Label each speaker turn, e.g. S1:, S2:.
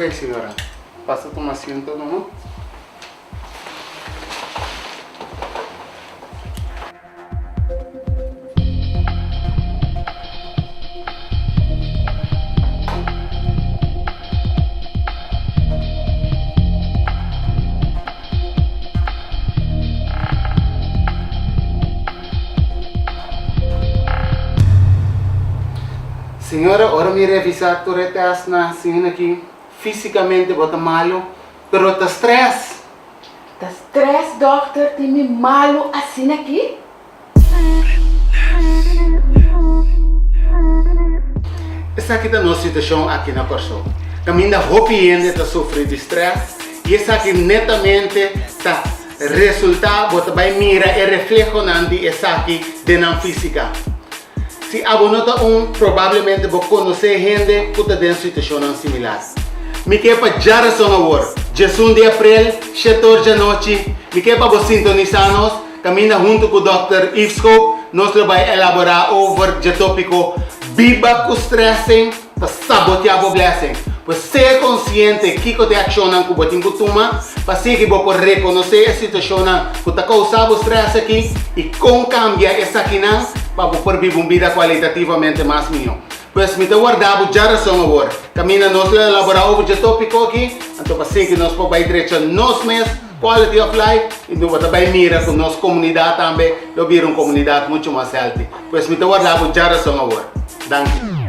S1: Ok, senhora. Passa a tomar asiento, não? Senhora, ora me revisar tu retas na senhora aqui. Fisicamente bota malo, pero tá stress.
S2: Dat stress, dokter, die me malo assim aqui?
S1: Essa aqui tá nossa situação aqui na Corso. Caminha hopiende tá sofrendo de stress e essa aqui netamente tá resultado bota vai mira e reflejo nandi essa aqui de na física. Se abonota provavelmente vou conhecer gente que está em situação similar. Me quer para já razão agora. 1 de abril, 14 da noite, me quer para sintonizar-nos, caminha junto com o Dr. Ivscope, nós vamos elaborar over o tópico Viva com stressing para sabotear a população. Para ser consciente que você aciona com o botim que toma, para ser que você pode reconhecer a situação que está causando o stress aqui e como cambiar essa aqui para você viver uma vida qualitativamente mais melhor. Pois me guardava já razão agora. Caminha nós elaborar over o tópico aqui, então assim que nós podemos direito nos mesmos quality of life e nós também mira com nossa comunidade também, lo vir uma comunidade muito mais healthy. Pois me guardava já razão agora. Danke.